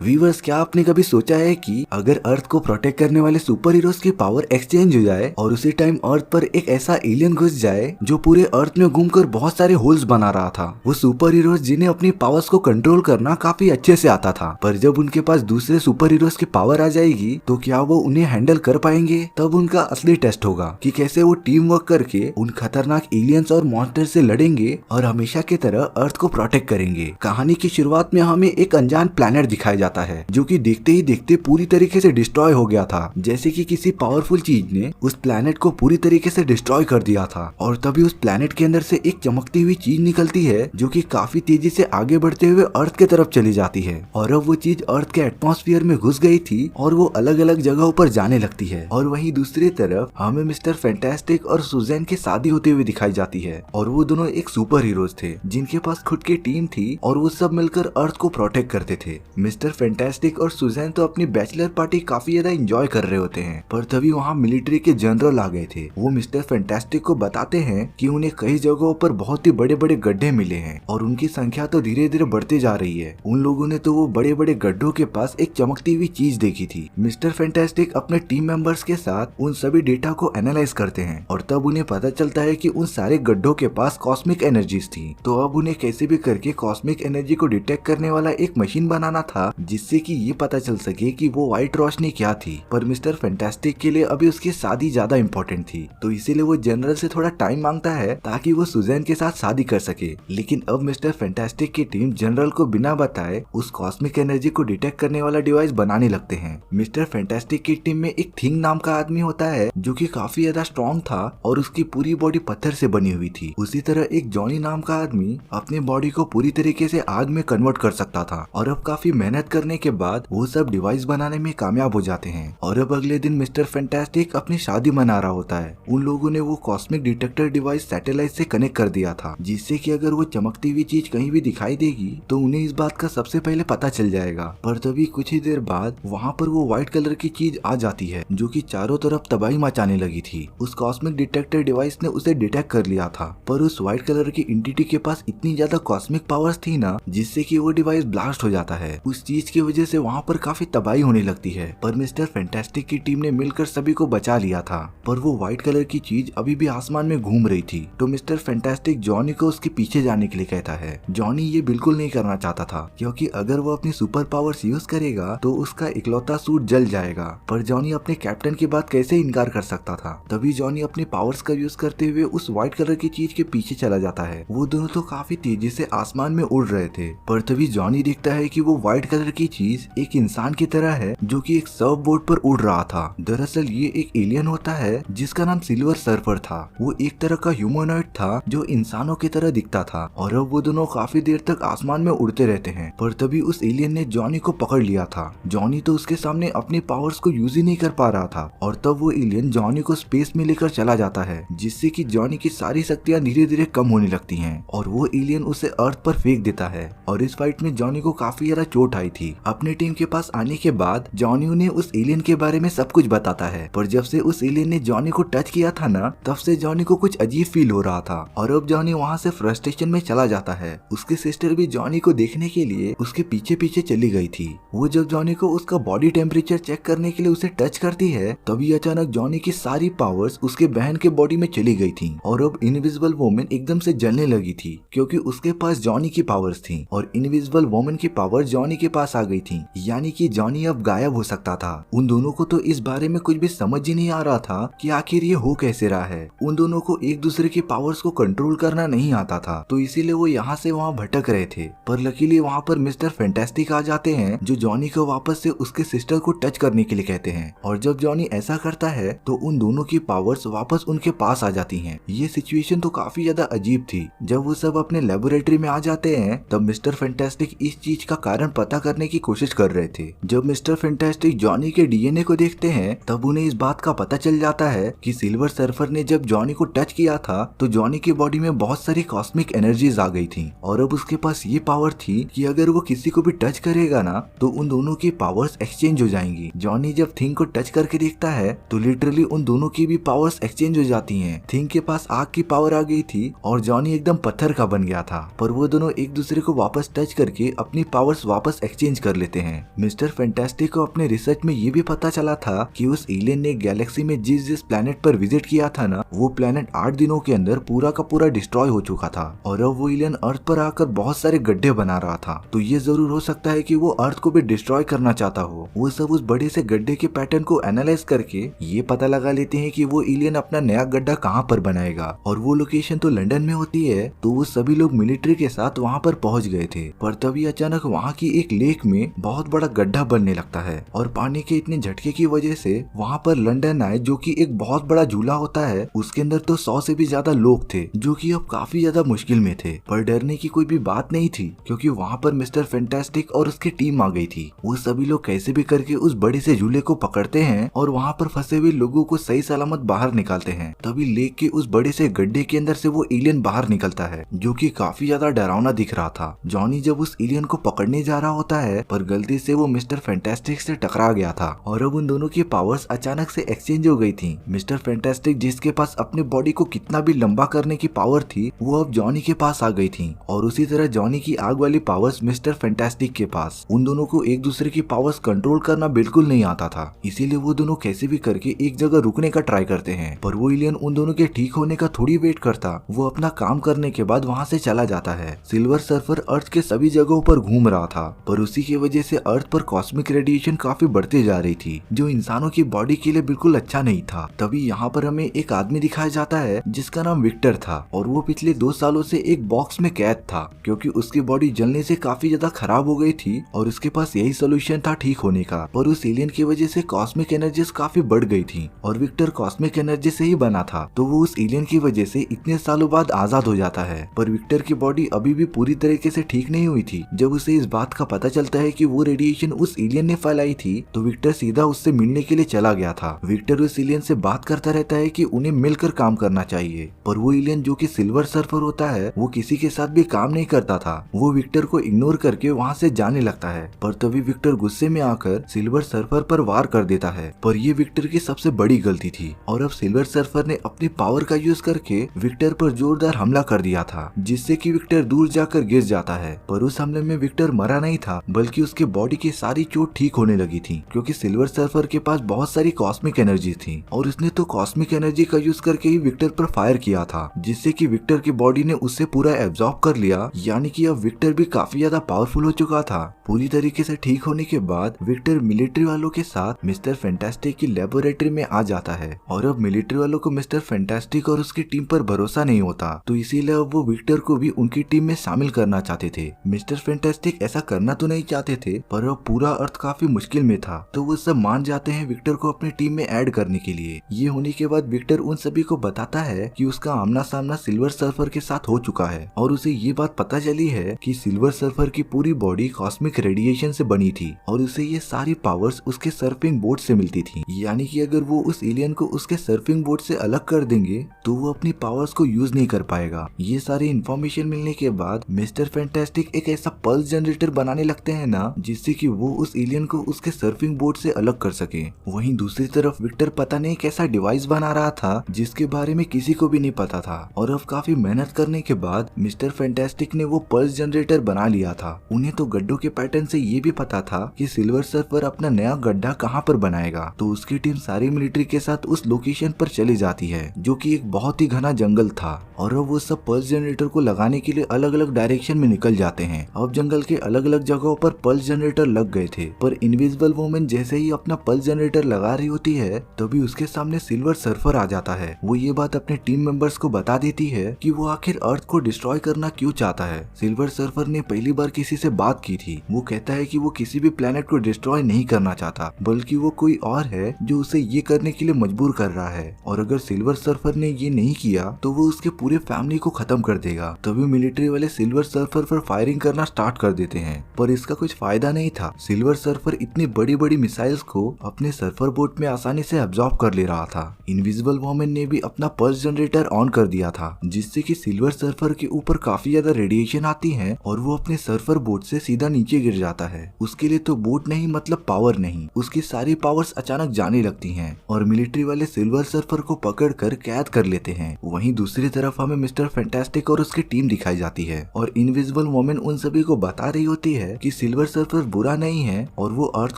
Viewers, क्या आपने कभी सोचा है कि अगर अर्थ को प्रोटेक्ट करने वाले सुपर हीरोज की पावर एक्सचेंज हो जाए और उसी टाइम अर्थ पर एक ऐसा एलियन घुस जाए जो पूरे अर्थ में घूमकर बहुत सारे होल्स बना रहा था। वो सुपर हीरोज जिन्हें अपनी पावर्स को कंट्रोल करना काफी अच्छे से आता था, पर जब उनके पास दूसरे सुपर हीरोज की पावर आ जाएगी तो क्या वो उन्हें हैंडल कर पाएंगे? तब उनका असली टेस्ट होगा कि कैसे वो टीम वर्क करके उन खतरनाक एलियंस और मॉन्स्टर से लड़ेंगे और हमेशा की तरह अर्थ को प्रोटेक्ट करेंगे। कहानी की शुरुआत में हमें एक अनजान प्लेनेट दिखाया जाता है जो कि देखते ही देखते पूरी तरीके से डिस्ट्रॉय हो गया था, जैसे कि किसी पावरफुल चीज ने उस प्लेनेट को पूरी तरीके से डिस्ट्रॉय कर दिया था। और तभी उस प्लेनेट के अंदर से एक चमकती हुई चीज निकलती है जो कि काफी तेजी से आगे बढ़ते हुए अर्थ के तरफ चली जाती है। और अब वो चीज अर्थ के एटमॉस्फेयर में घुस गई थी और वो अलग अलग जगहों पर जाने लगती है। और वहीं दूसरी तरफ हमें मिस्टर फैंटास्टिक और सुजैन की शादी होते हुए दिखाई जाती है, और वो दोनों एक सुपर हीरोज थे जिनके पास खुद की टीम थी और वो सब मिलकर अर्थ को प्रोटेक्ट करते थे। मिस्टर फैंटास्टिक और सुजैन तो अपनी बैचलर पार्टी काफी ज्यादा एंजॉय कर रहे होते हैं, पर तभी वहाँ मिलिट्री के जनरल आ गए थे। वो मिस्टर फैंटास्टिक को बताते हैं कि उन्हें कई जगहों पर बहुत ही बड़े बड़े गड्ढे मिले हैं और उनकी संख्या तो धीरे धीरे बढ़ती जा रही है। उन लोगों ने तो वो बड़े बड़े गड्ढों के पास एक चमकती हुई चीज देखी थी। मिस्टर फैंटास्टिक अपने टीम मेंबर्स के साथ उन सभी डेटा को एनालाइज करते हैं और तब उन्हें पता चलता है कि उन सारे गड्ढों के पास कॉस्मिक एनर्जीज थी। तो अब उन्हें कैसे भी करके कॉस्मिक एनर्जी को डिटेक्ट करने वाला एक मशीन बनाना था जिससे कि ये पता चल सके कि वो व्हाइट रोशनी क्या थी। पर मिस्टर फैंटास्टिक के लिए अभी उसकी शादी ज्यादा इम्पोर्टेंट थी, तो इसीलिए वो जनरल से थोड़ा टाइम मांगता है ताकि वो सुजैन के साथ शादी कर सके। लेकिन अब मिस्टर फैंटास्टिक की टीम जनरल को बिना बताए उस कॉस्मिक एनर्जी को डिटेक्ट करने वाला डिवाइस बनाने लगते हैं। मिस्टर फैंटास्टिक की टीम में एक थिंग नाम का आदमी होता है जो कि काफी ज्यादा स्ट्रॉन्ग था और उसकी पूरी बॉडी पत्थर से बनी हुई थी। उसी तरह एक जॉनी नाम का आदमी अपनी बॉडी को पूरी तरीके से आग में कन्वर्ट कर सकता था, और अब काफी मेहनत करने के बाद वो सब डिवाइस बनाने में कामयाब हो जाते हैं। और अब अगले दिन मिस्टर फैंटास्टिक अपनी शादी मना रहा होता है। उन लोगों ने वो कॉस्मिक डिटेक्टर डिवाइस सैटेलाइट से कनेक्ट कर दिया था जिससे कि अगर वो चमकती हुई चीज कहीं भी दिखाई देगी तो उन्हें इस बात का सबसे पहले पता चल जाएगा। पर तभी कुछ ही देर बाद वहाँ पर वो व्हाइट कलर की चीज आ जाती है जो कि चारों तरफ तबाही मचाने लगी थी। उस कॉस्मिक डिटेक्टर डिवाइस ने उसे डिटेक्ट कर लिया था, पर उस व्हाइट कलर की एंटिटी के पास इतनी ज्यादा कॉस्मिक पावर्स थी ना जिससे कि वो डिवाइस ब्लास्ट हो जाता है। उस चीज की वजह से वहाँ पर काफी तबाही होने लगती है, पर मिस्टर फैंटास्टिक की टीम ने मिलकर सभी को बचा लिया था। पर वो व्हाइट कलर की चीज अभी भी आसमान में घूम रही थी, तो मिस्टर फैंटास्टिक जॉनी को उसके पीछे जाने के लिए कहता है। जॉनी ये बिल्कुल नहीं करना चाहता था क्योंकि अगर वो अपनी सुपर पावर्स यूज करेगा तो उसका इकलौता सूट जल जाएगा, पर जॉनी अपने कैप्टन की बात कैसे इनकार कर सकता था। तभी जॉनी अपनी पावर्स का यूज करते हुए उस व्हाइट कलर की चीज के पीछे चला जाता है। वो दोनों तो काफी तेजी से आसमान में उड़ रहे थे, पर तभी जॉनी देखता है कि वो व्हाइट कलर की चीज एक इंसान की तरह है जो कि एक सर्फ बोर्ड पर उड़ रहा था। दरअसल ये एक एलियन होता है जिसका नाम सिल्वर सर्फर था। वो एक तरह का ह्यूमनॉइड था जो इंसानों की तरह दिखता था, और अब वो दोनों काफी देर तक आसमान में उड़ते रहते हैं। पर तभी उस एलियन ने जॉनी को पकड़ लिया था। जॉनी तो उसके सामने अपनी पावर्स को यूज ही नहीं कर पा रहा था, और तब वो एलियन जॉनी को स्पेस में लेकर चला जाता है जिससे कि जॉनी की सारी शक्तियां धीरे धीरे कम होने लगती हैं, और वो एलियन उसे अर्थ पर फेंक देता है। और इस फाइट में जॉनी को काफी ज्यादा चोट आई थी। अपने टीम के पास आने के बाद जॉनी उन्हें उस एलियन के बारे में सब कुछ बताता है, पर जब से उस एलियन ने जॉनी को टच किया था ना तब से जॉनी को कुछ अजीब फील हो रहा था, और अब जॉनी वहाँ से फ्रस्ट्रेशन में चला जाता है। उसकी सिस्टर भी जॉनी को देखने के लिए उसके पीछे पीछे चली गई थी। वो जब जॉनी को उसका बॉडी टेम्परेचर चेक करने के लिए उसे टच करती है तभी अचानक जॉनी की सारी पावर्स उसके बहन के बॉडी में चली गई थी, और अब इनविजिबल वुमन एकदम से जलने लगी थी क्योंकि उसके पास जॉनी की पावर्स थी और इनविजिबल वुमन की पावर जॉनी के पास आ गई थी, यानी कि जॉनी अब गायब हो सकता था। उन दोनों को तो इस बारे में कुछ भी समझ ही नहीं आ रहा था कि आखिर ये हो कैसे रहा है। उन दोनों को एक दूसरे की पावर्स को कंट्रोल करना नहीं आता था, तो इसीलिए वो यहाँ से वहाँ भटक रहे थे। पर लकीली वहाँ पर मिस्टर फैंटास्टिक आ जाते हैं जो जॉनी को वापस से उसके सिस्टर को टच करने के लिए कहते हैं, और जब जॉनी ऐसा करता है तो उन दोनों की पावर्स वापस उनके पास आ जाती हैं। ये सिचुएशन तो काफी ज्यादा अजीब थी। जब वो सब अपने लेबोरेटरी में आ जाते हैं तब मिस्टर फैंटास्टिक इस चीज का कारण पता करने की कोशिश कर रहे थे। जब मिस्टर फैंटास्टिक जॉनी के डीएनए को देखते हैं तब उन्हें इस बात का पता चल जाता है कि सिल्वर सर्फर ने जब जॉनी को टच किया था तो जॉनी की बॉडी में बहुत सारी कॉस्मिक एनर्जीज आ गई थी, और अब उसके पास ये पावर थी कि अगर वो किसी को भी टच करेगा ना तो उन दोनों की पावर्स एक्सचेंज हो जाएंगी। जॉनी जब थिंग को टच करके देखता है तो लिटरली उन दोनों की भी पावर्स एक्सचेंज हो जाती हैं। थिंग के पास आग की पावर आ गई थी और जॉनी एकदम पत्थर का बन गया था, पर वो दोनों एक दूसरे को वापस टच करके अपनी पावर्स वापस एक्सचेंज एक्सचेंज कर लेते हैं। मिस्टर फैंटास्टिक को अपने रिसर्च में ये भी पता चला था कि उस एलियन ने गैलेक्सी में जिस प्लेनेट पर विजिट किया था ना, वो प्लेनेट 8 दिनों के अंदर पूरा का पूरा डिस्ट्रॉय हो चुका था और अब वो एलियन अर्थ पर आकर बहुत सारे गड्ढे बना रहा था। तो ये जरूर हो सकता है कि वो अर्थ को भी डिस्ट्रॉय करना चाहता हो। वो सब उस बड़े से गड्ढे के पैटर्न को एनालाइज करके ये पता लगा लेते हैं कि वो एलियन अपना नया गड्ढा कहाँ पर बनाएगा और वो लोकेशन तो लंदन में होती है। तो वो सभी लोग मिलिट्री के साथ वहाँ पर पहुँच गए थे, पर तभी अचानक वहाँ की एक लेक में बहुत बड़ा गड्ढा बनने लगता है और पानी के इतने झटके की वजह से वहाँ पर लंदन आए, जो कि एक बहुत बड़ा झूला होता है, उसके अंदर तो 100 से भी ज्यादा लोग थे जो कि अब काफी ज्यादा मुश्किल में थे। पर डरने की कोई भी बात नहीं थी क्योंकि वहाँ पर मिस्टर फैंटास्टिक और उसकी टीम आ गई थी। वो सभी लोग कैसे भी करके उस बड़े से झूले को पकड़ते हैं और वहाँ पर फंसे हुए लोगों को सही सलामत बाहर निकालते हैं। तभी लेक के उस बड़े से गड्ढे के अंदर से वो एलियन बाहर निकलता है जो कि काफी ज्यादा डरावना दिख रहा था। जॉनी जब उस एलियन को पकड़ने जा रहा होता है पर गलती से वो मिस्टर फैंटास्टिक से टकरा गया था और अब उन दोनों की पावर्स अचानक से एक्सचेंज हो गई थी। मिस्टर फैंटास्टिक जिसके पास अपने बॉडी को कितना भी लंबा करने की पावर थी, वो अब जॉनी के पास आ गई थी और उसी तरह जॉनी की आग वाली पावर्स मिस्टर फैंटास्टिक के पास। उन दोनों को एक दूसरे की पावर्स कंट्रोल करना बिल्कुल नहीं आता था, इसीलिए वो दोनों कैसे भी करके एक जगह रुकने का ट्राई करते हैं। पर वो एलियन उन दोनों के ठीक होने का थोड़ी वेट करता, वो अपना काम करने के बाद वहाँ से चला जाता है। सिल्वर सर्फर अर्थ के सभी जगहों पर घूम रहा था, पर उसी की वजह से अर्थ पर कॉस्मिक रेडिएशन काफी बढ़ती जा रही थी जो इंसानों की बॉडी के लिए बिल्कुल अच्छा नहीं था। तभी यहाँ पर हमें एक आदमी दिखाया जाता है जिसका नाम विक्टर था और वो पिछले 2 सालों से एक बॉक्स में कैद था क्योंकि उसकी बॉडी जलने से काफी ज्यादा खराब हो गई थी और उसके पास यही सोल्यूशन था ठीक होने का। पर उस एलियन की वजह से कॉस्मिक एनर्जीज काफी बढ़ गई थी और विक्टर कॉस्मिक एनर्जी से ही बना था, तो वो उस एलियन की वजह से इतने सालों बाद आजाद हो जाता है। पर विक्टर की बॉडी अभी भी पूरी तरीके से ठीक नहीं हुई थी। जब उसे इस बात का पता चलता है कि वो रेडिएशन उस एलियन ने फैलाई थी, तो विक्टर सीधा उससे मिलने के लिए चला गया था। विक्टर उस एलियन से बात करता रहता है कि उन्हें मिलकर काम करना चाहिए, पर वो एलियन जो कि सिल्वर सर्फर होता है वो किसी के साथ भी काम नहीं करता था। वो विक्टर को इग्नोर करके वहाँ से जाने लगता है, पर तभी विक्टर गुस्से में आकर सिल्वर सर्फर पर वार कर देता है। पर ये विक्टर की सबसे बड़ी गलती थी और अब सिल्वर सर्फर ने अपनी पावर का यूज करके विक्टर पर जोरदार हमला कर दिया था, जिससे कि विक्टर दूर जाकर गिर जाता है। पर उस हमले में विक्टर मरा नहीं था, बल्कि उसके बॉडी की सारी चोट ठीक होने लगी थी क्योंकि सिल्वर सर्फर के पास बहुत सारी कॉस्मिक एनर्जी थी और उसने तो कॉस्मिक एनर्जी का यूज करके ही विक्टर पर फायर किया था, जिससे कि विक्टर की बॉडी ने उससे पूरा एब्जॉर्ब कर लिया। यानी कि अब विक्टर भी काफी ज्यादा पावरफुल हो चुका था। पूरी तरीके से ठीक होने के बाद विक्टर मिलिट्री वालों के साथ मिस्टर फैंटास्टिक की लेबोरेटरी में आ जाता है और अब मिलिट्री वालों को मिस्टर फैंटास्टिक और उसकी टीम पर भरोसा नहीं होता, तो इसीलिए अब वो विक्टर को भी उनकी टीम में शामिल करना चाहते थे। मिस्टर फैंटास्टिक ऐसा करना तो नहीं चाहते थे, पर अब पूरा अर्थ काफी मुश्किल में था, तो वो सब मान जाते हैं विक्टर को अपनी टीम में ऐड करने के लिए। ये होने के बाद विक्टर उन सभी को बताता है कि उसका आमना सामना सिल्वर सर्फर के साथ हो चुका है और उसे ये बात पता चली है कि सिल्वर सर्फर की पूरी बॉडी कॉस्मिक रेडिएशन से बनी थी और उसे ये सारी पावर्स उसके सर्फिंग बोट से मिलती थी। यानी कि अगर वो उस एलियन को उसके सर्फिंग बोट से अलग कर देंगे तो वो अपनी पावर्स को यूज नहीं कर पाएगा। ये सारी इन्फॉर्मेशन मिलने के बाद मिस्टर फैंटास्टिक एक ऐसा पल्स जनरेटर बनाने लगते हैं ना, जिससे कि वो उस एलियन को उसके सर्फिंग बोट से अलग कर सके। वहीं दूसरी तरफ विक्टर पता नहीं कैसा डिवाइस बना रहा था जिसके बारे में किसी को भी नहीं पता था और अब काफी मेहनत करने के बाद मिस्टर फैंटास्टिक ने वो पल्स जनरेटर बना लिया था। उन्हें तो गड्ढों के पैटर्न से ये भी पता था कि सिल्वर सर्फर अपना नया गड्ढा कहाँ पर बनाएगा, तो उसकी टीम सारी मिलिट्री के साथ उस लोकेशन पर चली जाती है जो कि एक बहुत ही घना जंगल था और अब वो सब पल्स जनरेटर को लगाने के लिए अलग अलग डायरेक्शन में निकल जाते हैं। अब जंगल के अलग अलग जगहों पर पल्स जनरेटर लग गए थे, पर इनविजिबल वुमन जैसे ही अपना पल्स जनरेटर लगा रही होती है तभी उसके सामने सिल्वर सर्फर आ जाता है। वो ये बात अपने टीम मेंबर्स को बता देती है कि वो आखिर अर्थ को डिस्ट्रॉय करना क्यों चाहता है। सिल्वर सर्फर ने पहली बार किसी से बात की थी। वो कहता है कि वो किसी भी प्लेनेट को डिस्ट्रॉय नहीं करना चाहता, बल्कि वो कोई और है जो उसे ये करने के लिए मजबूर कर रहा है और अगर सिल्वर सर्फर ने ये नहीं किया तो वो उसके पूरे फैमिली को खत्म कर देगा। तभी मिलिट्री वाले सिल्वर सर्फर पर फायरिंग करना स्टार्ट कर देते हैं, पर इसका कुछ फायदा नहीं था। सिल्वर सर्फर इतनी बड़ी बड़ी मिसाइल्स को अपने सर्फर बोट में आसानी से एब्जॉर्ब कर ले रहा था। इनविजिबल वुमन ने भी अपना पल्स जनरेटर ऑन कर दिया था, जिससे कि सिल्वर सर्फर के ऊपर काफी ज्यादा रेडिएशन आती है और वो अपने सर्फर बोट से सीधा नीचे गिर जाता है। उसके लिए तो बोट नहीं मतलब पावर नहीं, उसकी सारी पावर्स अचानक जाने लगती हैं और मिलिट्री वाले सिल्वर सर्फर को पकड़कर कैद कर लेते हैं। वहीं दूसरी तरफ हमें मिस्टर फैंटास्टिक और उसकी टीम दिखाई जाती है और इनविजिबल वुमन उन सभी को बता रही होती है कि सिल्वर सर्फर बुरा नहीं है और वो अर्थ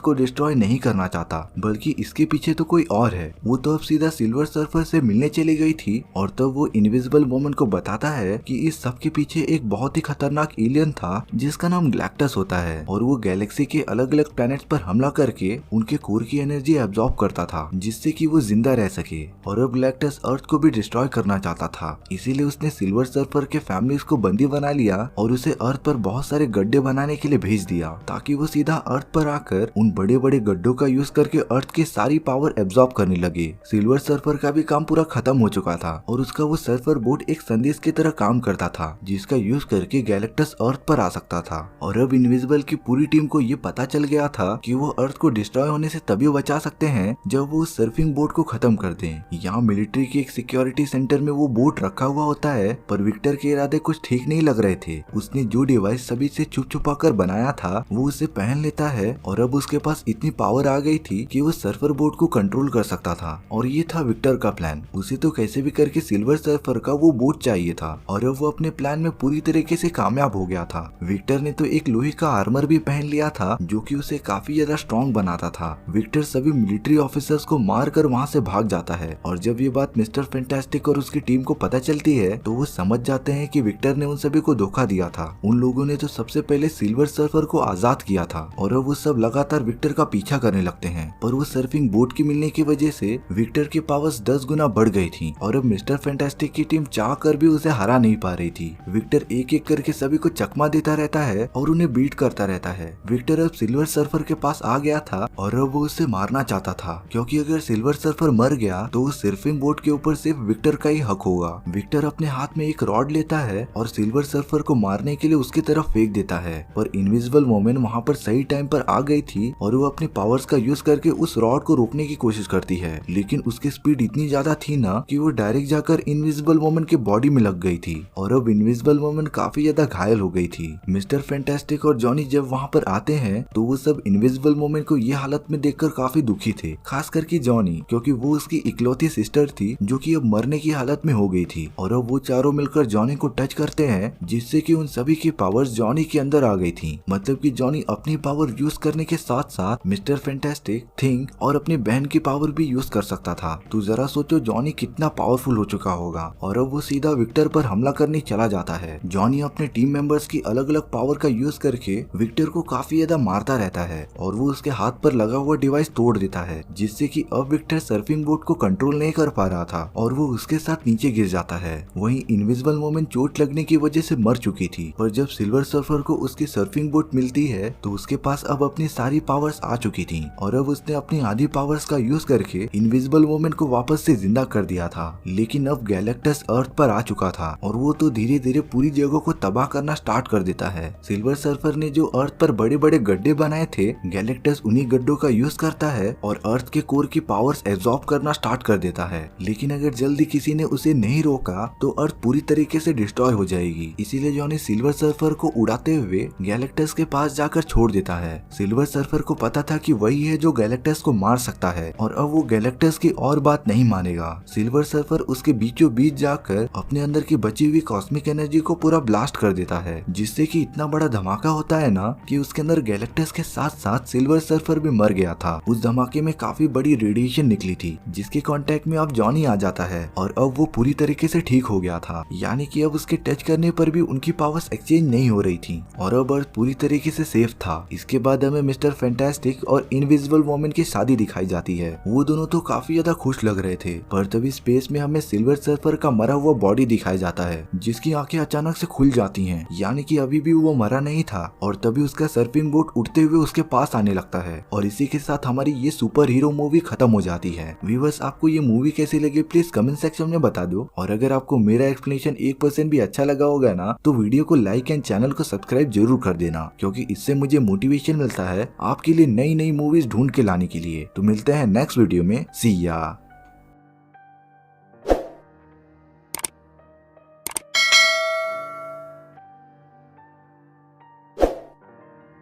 को डिस्ट्रॉय नहीं करना चाहता, बल्कि इसके पीछे तो कोई और है। वो तो अब सीधा सिल्वर सर्फर से मिलने चली गई थी और तब वो इनविजिबल वुमन को बताता है कि इस सब के पीछे एक बहुत ही खतरनाक एलियन था जिसका नाम गैलेक्टस होता है और वो गैलेक्सी के अलग अलग प्लैनेट्स पर हमला करके उनके कोर की एनर्जी एब्जॉर्ब करता था, जिससे कि वो जिंदा रह सके। और अब गैलेक्टस अर्थ को भी डिस्ट्रॉय करना चाहता था, इसीलिए उसने सिल्वर सर्फर के फैमिलीज को बंदी बना लिया और उसे अर्थ पर बहुत सारे गड्ढे बनाने के लिए भेज दिया, ताकि वो सीधा अर्थ पर आकर उन बड़े बड़े गड्ढों का यूज करके अर्थ की सारी पावर एब्जॉर्ब करने लगे। सिल्वर सर्फर का भी काम पूरा खत्म हो चुका था और उसका वो सर्फर बोट एक संदेश की तरह काम करता था, जिसका यूज करके गैलेक्टस अर्थ पर आ सकता था। और अब इनविजिबल की पूरी टीम को ये पता चल गया था कि वो अर्थ को डिस्ट्रॉय होने से तभी बचा सकते हैं जब वो सर्फिंग बोट को खत्म कर दें। यहाँ मिलिट्री के एक सिक्योरिटी सेंटर में वो बोट रखा हुआ होता है, पर विक्टर के इरादे कुछ ठीक नहीं लग रहे थे। उसने जो डिवाइस सभी से छुप छुपा कर बनाया था वो उसे पहन लेता है और अब उसके पास इतनी पावर आ गई थी कि वो सर्फर बोट को कंट्रोल कर सकता था। और ये था विक्टर का प्लान। उसे तो कैसे भी करके सिल्वर सर्फर का वो बोट चाहिए था और अब वो अपने प्लान में पूरी तरीके से कामयाब हो गया था। विक्टर ने तो एक लोहे का आर्मर भी पहन लिया था जो कि उसे काफी ज्यादा स्ट्रॉन्ग बनाता था। विक्टर सभी मिलिट्री ऑफिसर्स को मार कर वहाँ से भाग जाता है और जब ये बात मिस्टर फैंटास्टिक और उसकी टीम को पता चलती है तो वो समझ जाते हैं कि विक्टर ने उन सभी को धोखा दिया था। उन लोगों ने तो सबसे पहले सिल्वर सर्फर को आजाद किया था और अब वो सब लगातार विक्टर का पीछा करने लगते हैं, पर वो सर्फिंग बोट की मिलने की वजह से विक्टर की पावर्स 10 गुना बढ़ गई थी और अब मिस्टर फैंटास्टिक की टीम चाह कर भी उसे हरा नहीं पा रही थी। विक्टर एक एक करके सभी को चकमा देता रहता है और उन्हें बीट करता रहता है। विक्टर अब सिल्वर सर्फर के पास आ गया था और अब वो उसे मारना चाहता था, क्योंकि अगर सिल्वर सर्फर मर गया तो उस सर्फिंग बोट के ऊपर सिर्फ विक्टर का ही हक होगा। विक्टर अपने हाथ में एक रॉड लेता है और सिल्वर सर्फर को मारने के लिए उसकी तरफ फेंक देता है, पर इनविजिबल वुमन वहाँ पर सही टाइम पर आ गई थी और वो अपनी पावर्स का यूज करके उस रॉड को रोकने की कोशिश करती है, लेकिन उसकी स्पीड इतनी ज्यादा थी ना कि वो डायरेक्ट जाकर इनविजिबल वुमन के बॉडी में लग गई थी और अब इनविजिबल वुमन काफी ज्यादा घायल हो गई थी। मिस्टर फैंटास्टिक और जॉनी जब वहाँ पर आते हैं तो वो सब इनविजिबल वुमन को ये हालत में देखकर काफी दुखी थे, खास करके जॉनी, क्योंकि वो उसकी इकलौती सिस्टर थी जो कि अब मरने की हालत में हो गई थी। और अब वो चारों मिलकर जॉनी को टच करते हैं, जिससे कि उन सभी की पावर्स जॉनी के अंदर आ गई थी। मतलब कि जॉनी अपनी पावर यूज करने के साथ साथ मिस्टर फैंटास्टिक, थिंग और अपनी बहन की पावर भी यूज कर सकता था। तो जरा सोचो जॉनी कितना पावरफुल हो चुका होगा। और अब वो सीधा विक्टर पर हमला करने चला जाता है। जॉनी अपने टीम मेंबर्स की अलग अलग पावर का यूज करके विक्टर को काफी ज्यादा मारता रहता है और वो उसके हाथ पर लगा हुआ डिवाइस तोड़ देता है, जिससे कि अब विक्टर सर्फिंग बोट को कंट्रोल नहीं कर पा रहा था और वो उसके साथ नीचे गिर जाता है। वहीं इनविजिबल वुमन चोट लगने की वजह से मर चुकी थी, पर जब सिल्वर सर्फर को उसकी सर्फिंग बोट मिलती है तो उसके पास अब अपनी सारी पावर्स आ चुकी थी और अब उसने अपनी आधी पावर्स का यूज करके इनविजिबल वुमन को वापस से जिंदा कर दिया था। लेकिन अब गैलेक्टस अर्थ पर आ चुका था और वो तो धीरे धीरे पूरी जगह को तबाह करना स्टार्ट कर देता है। सिल्वर सर्फर ने जो अर्थ पर बड़े बड़े गड्ढे बनाए थे, गैलेक्टस उन्हीं गड्ढों का यूज करता है और अर्थ के कोर की पावर्स एब्जॉर्ब करना स्टार्ट कर देता है। लेकिन अगर जल्दी किसी ने उसे नहीं रोका तो अर्थ पूरी तरीके से डिस्ट्रॉय हो जाएगी। इसीलिए जॉनी सिल्वर सर्फर को उड़ाते हुए गैलेक्टस के पास जाकर छोड़ देता है। सिल्वर सर्फर को पता था कि वही है जो गैलेक्टस को मार सकता है और अब वो गैलेक्टस की और बात नहीं मानेगा। सिल्वर सर्फर उसके बीचों बीच जाकर अपने अंदर की बची हुई कॉस्मिक एनर्जी को पूरा ब्लास्ट कर देता है, जिससे कि इतना बड़ा धमाका होता है ना कि उसके अंदर गैलेक्टस के साथ साथ सिल्वर सर्फर भी मर गया था। उस धमाके में काफी बड़ी रेडिएशन निकली थी, जिसके कांटेक्ट में अब जॉनी आ जाता है और अब वो पूरी तरीके से ठीक हो गया था, यानी कि अब उसके टच करने पर भी उनकी पावर्स एक्सचेंज नहीं हो रही थी और अब अर्थ पूरी तरीके से सेफ था। इसके बाद हमें मिस्टर फैंटास्टिक और इनविजिबल वुमन की शादी दिखाई जाती है। वो दोनों तो काफी ज्यादा खुश लग रहे थे, पर तभी स्पेस में हमें सिल्वर सर्फर का मरा हुआ बॉडी दिखाया जाता है, जिसकी आंखें अचानक से खुल जाती हैं, यानी कि अभी भी वो मरा नहीं था। और तभी उसका सर्फिंग बोट उड़ते हुए उसके पास आने लगता है और इसी के साथ हमारी ये सुपर हीरो मूवी खत्म हो जाती है। व्यूअर्स, आपको ये मूवी कैसी लगी प्लीज कमेंट सेक्शन में बता दो, और अगर आपको मेरा एक्सप्लेनेशन 1% भी अच्छा लगा होगा ना तो वीडियो को लाइक एंड चैनल को सब्सक्राइब जरूर कर देना, क्योंकि इससे मुझे मोटिवेशन मिलता है आपके लिए नई नई मूवीज ढूंढ के लाने के लिए। तो मिलते हैं नेक्स्ट वीडियो में। सी या।